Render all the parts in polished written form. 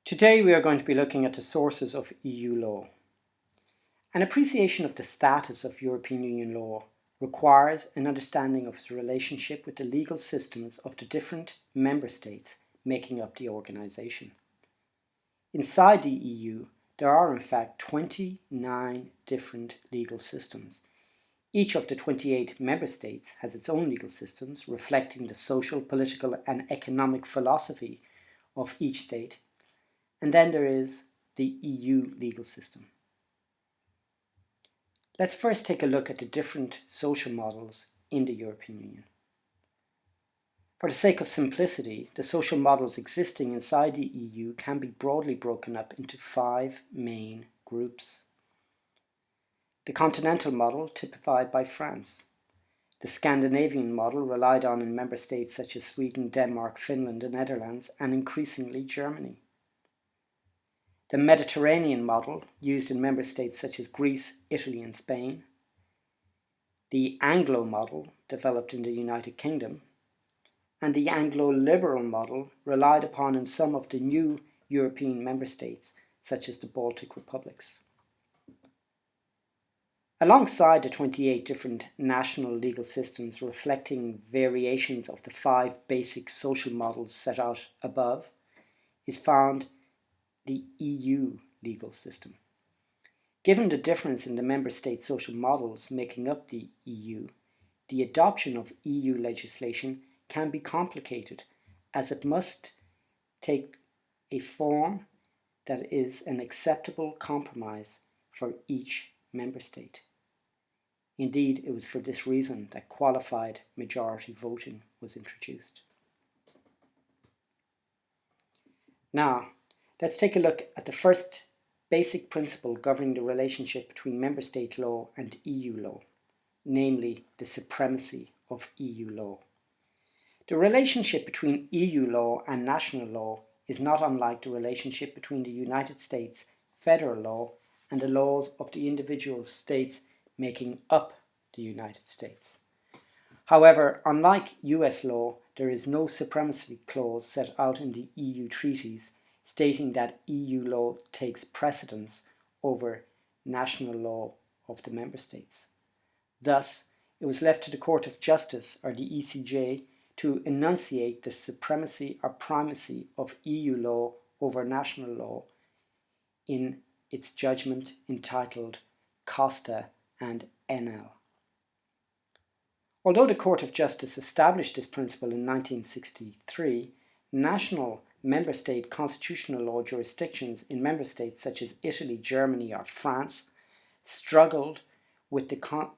Today we are going to be looking at the sources of EU law. An appreciation of the status of European Union law requires an understanding of its relationship with the legal systems of the different member states making up the organisation. Inside the EU, there are in fact 29 different legal systems. Each of the 28 member states has its own legal systems reflecting the social, political and economic philosophy of each state. And then there is the EU legal system. Let's first take a look at the different social models in the European Union. For the sake of simplicity, the social models existing inside the EU can be broadly broken up into 5 main groups. The continental model, typified by France. The Scandinavian model, relied on in member states such as Sweden, Denmark, Finland, the Netherlands, and increasingly Germany. The Mediterranean model, used in member states such as Greece, Italy and Spain. The Anglo model, developed in the United Kingdom. And the Anglo-liberal model, relied upon in some of the new European member states, such as the Baltic republics. Alongside the 28 different national legal systems reflecting variations of the 5 basic social models set out above, is found the EU legal system. Given the difference in the member state social models making up the EU, the adoption of EU legislation can be complicated, as it must take a form that is an acceptable compromise for each member state. Indeed, it was for this reason that qualified majority voting was introduced. Now, let's take a look at the first basic principle governing the relationship between member state law and EU law, namely the supremacy of EU law. The relationship between EU law and national law is not unlike the relationship between the United States federal law and the laws of the individual states making up the United States. However, unlike US law, there is no supremacy clause set out in the EU treaties stating that EU law takes precedence over national law of the member states. Thus, it was left to the Court of Justice, or the ECJ, to enunciate the supremacy or primacy of EU law over national law in its judgment entitled Costa and Enel. Although the Court of Justice established this principle in 1963, national member state constitutional law jurisdictions in member states such as Italy, Germany or France struggled with the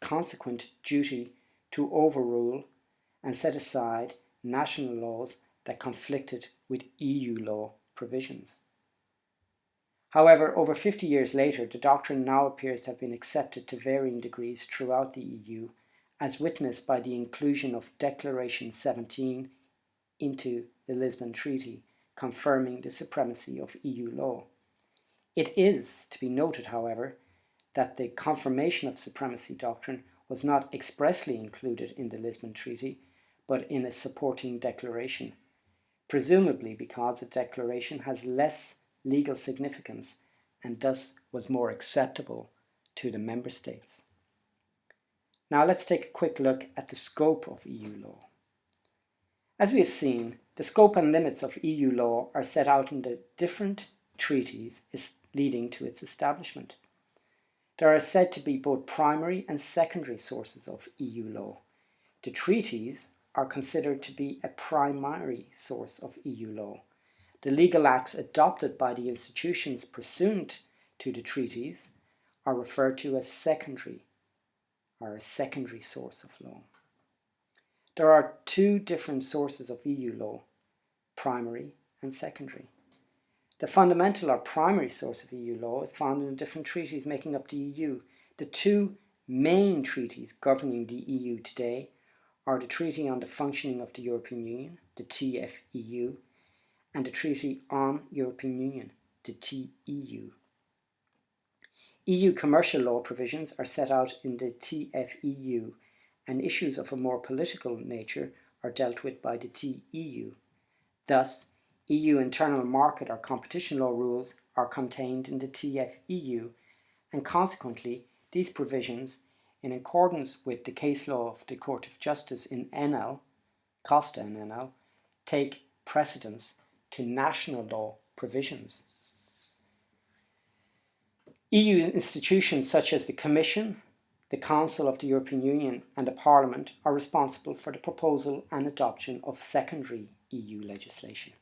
consequent duty to overrule and set aside national laws that conflicted with EU law provisions. However, over 50 years later, the doctrine now appears to have been accepted to varying degrees throughout the EU, as witnessed by the inclusion of Declaration 17 into the Lisbon Treaty, confirming the supremacy of EU law. It is to be noted, however, that the confirmation of supremacy doctrine was not expressly included in the Lisbon Treaty, but in a supporting declaration, presumably because the declaration has less legal significance and thus was more acceptable to the member states. Now let's take a quick look at the scope of EU law. As we have seen, the scope and limits of EU law are set out in the different treaties leading to its establishment. There are said to be both primary and secondary sources of EU law. The treaties are considered to be a primary source of EU law. The legal acts adopted by the institutions pursuant to the treaties are referred to as secondary, or a secondary source of law. There are 2 different sources of EU law, primary and secondary. The fundamental or primary source of EU law is found in the different treaties making up the EU. The 2 main treaties governing the EU today are the Treaty on the Functioning of the European Union, the TFEU, and the Treaty on European Union, the TEU. EU commercial law provisions are set out in the TFEU, and issues of a more political nature are dealt with by the TEU. Thus, EU internal market or competition law rules are contained in the TFEU, and consequently these provisions, in accordance with the case law of the Court of Justice in NL, Costa in NL, take precedence to national law provisions. EU institutions such as the Commission, the Council of the European Union and the Parliament are responsible for the proposal and adoption of secondary EU legislation.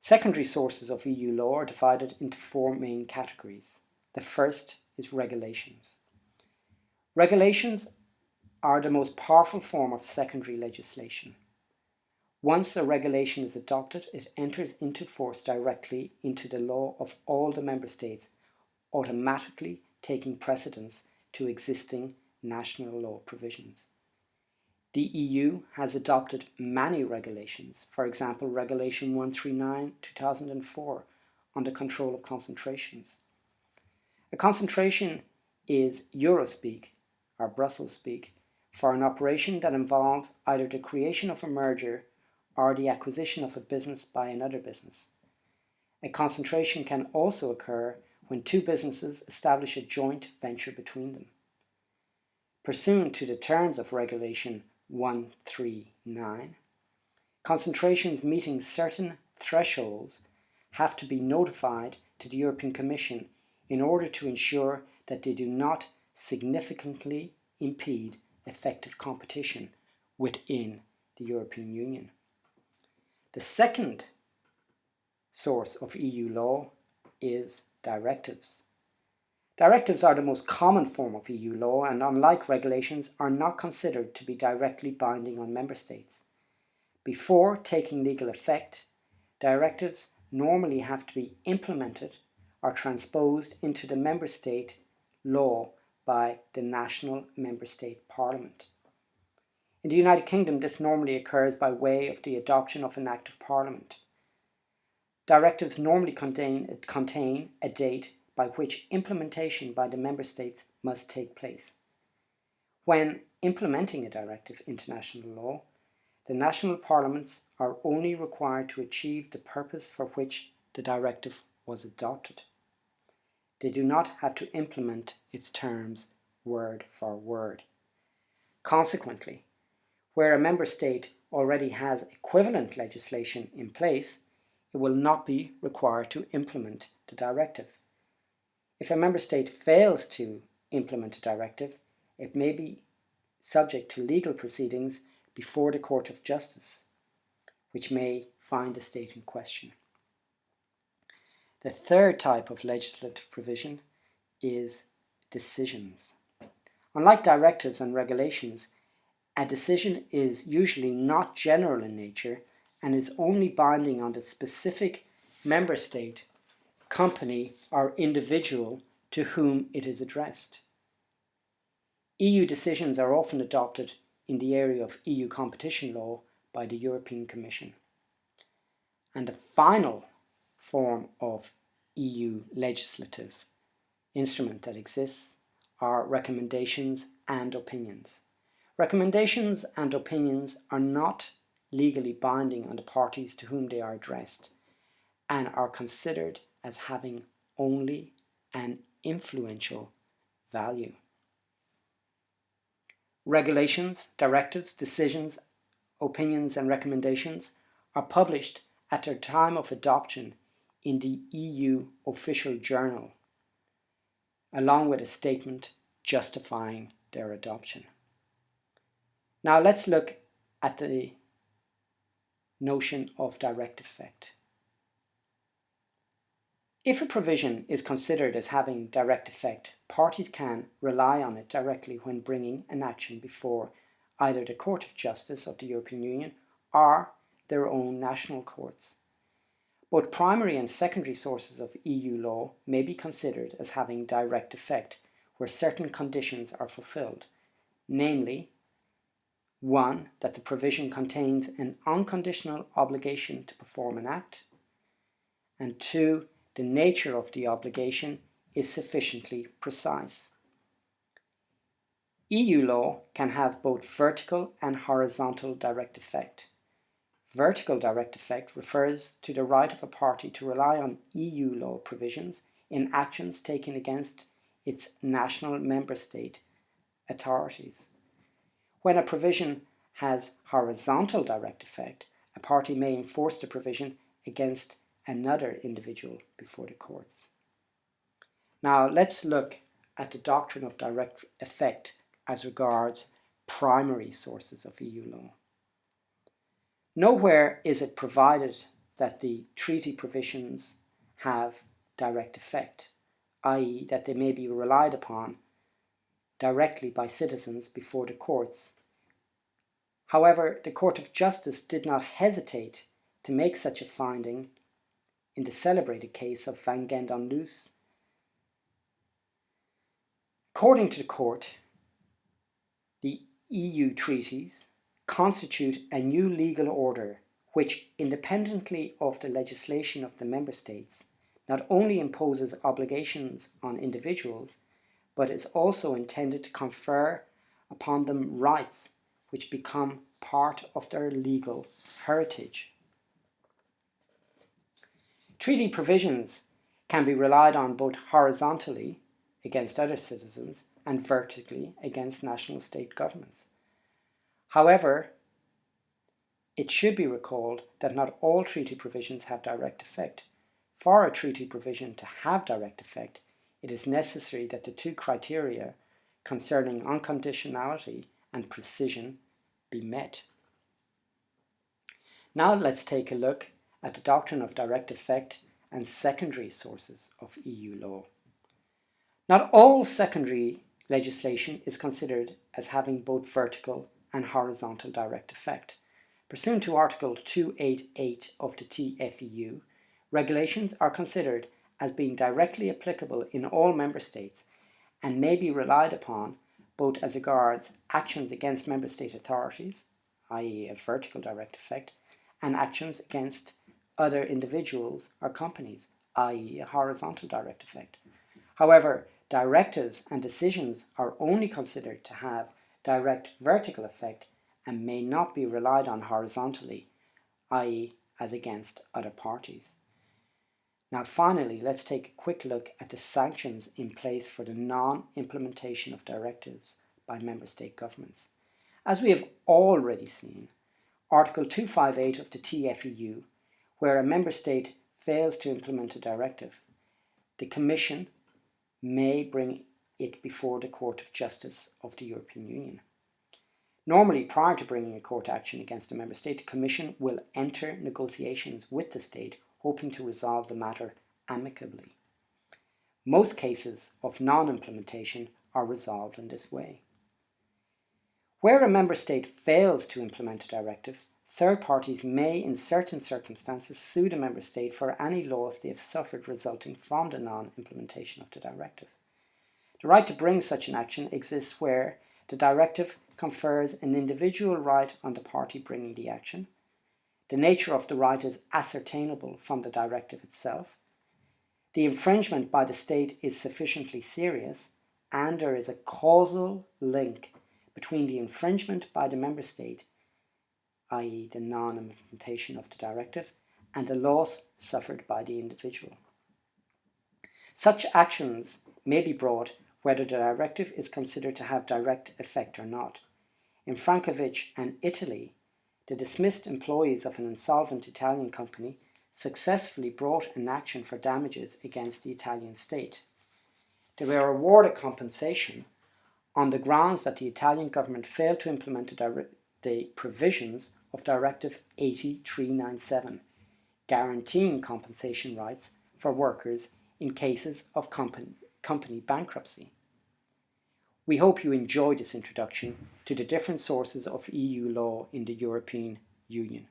Secondary sources of EU law are divided into four main categories. The first is regulations. Regulations are the most powerful form of secondary legislation. Once a regulation is adopted, it enters into force directly into the law of all the member states, automatically taking precedence to existing national law provisions. The EU has adopted many regulations, for example, Regulation 139/2004 on the control of concentrations. A concentration is Eurospeak, or Brussels speak, for an operation that involves either the creation of a merger or the acquisition of a business by another business. A concentration can also occur when two businesses establish a joint venture between them. Pursuant to the terms of Regulation 139, concentrations meeting certain thresholds have to be notified to the European Commission in order to ensure that they do not significantly impede effective competition within the European Union. The second source of EU law is directives. Directives are the most common form of EU law and, unlike regulations, are not considered to be directly binding on member states. Before taking legal effect, directives normally have to be implemented or transposed into the member state law by the national member state parliament. In the United Kingdom, this normally occurs by way of the adoption of an Act of Parliament. Directives normally contain a date by which implementation by the member states must take place. When implementing a directive into national law, the national parliaments are only required to achieve the purpose for which the directive was adopted. They do not have to implement its terms word for word. Consequently, where a member state already has equivalent legislation in place, it will not be required to implement the directive. If a member state fails to implement a directive, it may be subject to legal proceedings before the Court of Justice, which may find the state in question. The third type of legislative provision is decisions. Unlike directives and regulations, a decision is usually not general in nature and is only binding on the specific member state, company, or individual to whom it is addressed. EU decisions are often adopted in the area of EU competition law by the European Commission. And the final form of EU legislative instrument that exists are recommendations and opinions. Recommendations and opinions are not legally binding on the parties to whom they are addressed and are considered as having only an influential value. Regulations, directives, decisions, opinions and recommendations are published at their time of adoption in the EU Official Journal, along with a statement justifying their adoption. Now let's look at the notion of direct effect. If a provision is considered as having direct effect, parties can rely on it directly when bringing an action before either the Court of Justice of the European Union or their own national courts. Both primary and secondary sources of EU law may be considered as having direct effect where certain conditions are fulfilled, namely, 1. That the provision contains an unconditional obligation to perform an act, and 2. The nature of the obligation is sufficiently precise. EU law can have both vertical and horizontal direct effect. Vertical direct effect refers to the right of a party to rely on EU law provisions in actions taken against its national member state authorities. When a provision has horizontal direct effect, a party may enforce the provision against another individual before the courts. Now let's look at the doctrine of direct effect as regards primary sources of EU law. Nowhere is it provided that the treaty provisions have direct effect, i.e., that they may be relied upon directly by citizens before the courts. However, the Court of Justice did not hesitate to make such a finding in the celebrated case of Van Gendon-Loos. According to the court, the EU treaties constitute a new legal order which, independently of the legislation of the member states, not only imposes obligations on individuals, but is also intended to confer upon them rights which become part of their legal heritage. Treaty provisions can be relied on both horizontally against other citizens and vertically against national state governments. However, it should be recalled that not all treaty provisions have direct effect. For a treaty provision to have direct effect, it is necessary that the two criteria concerning unconditionality and precision be met. Now let's take a look at the doctrine of direct effect and secondary sources of EU law. Not all secondary legislation is considered as having both vertical and horizontal direct effect. Pursuant to Article 288 of the TFEU, regulations are considered as being directly applicable in all member states and may be relied upon both as regards actions against member state authorities, i.e. a vertical direct effect, and actions against other individuals or companies, i.e. a horizontal direct effect. However, directives and decisions are only considered to have direct vertical effect and may not be relied on horizontally, i.e. as against other parties. Now finally, let's take a quick look at the sanctions in place for the non-implementation of directives by member state governments. As we have already seen, Article 258 of the TFEU, where a member state fails to implement a directive, the Commission may bring it before the Court of Justice of the European Union. Normally, prior to bringing a court action against a member state, the Commission will enter negotiations with the state, hoping to resolve the matter amicably. Most cases of non-implementation are resolved in this way. Where a member state fails to implement a directive, third parties may, in certain circumstances, sue the member state for any loss they have suffered resulting from the non-implementation of the directive. The right to bring such an action exists where the directive confers an individual right on the party bringing the action, the nature of the right is ascertainable from the directive itself, the infringement by the state is sufficiently serious, and there is a causal link between the infringement by the member state, i.e. the non-implementation of the directive, and the loss suffered by the individual. Such actions may be brought whether the directive is considered to have direct effect or not. In Frankovic and Italy, the dismissed employees of an insolvent Italian company successfully brought an action for damages against the Italian state. They were awarded compensation on the grounds that the Italian government failed to implement the provisions of Directive 8397, guaranteeing compensation rights for workers in cases of company bankruptcy. We hope you enjoyed this introduction to the different sources of EU law in the European Union.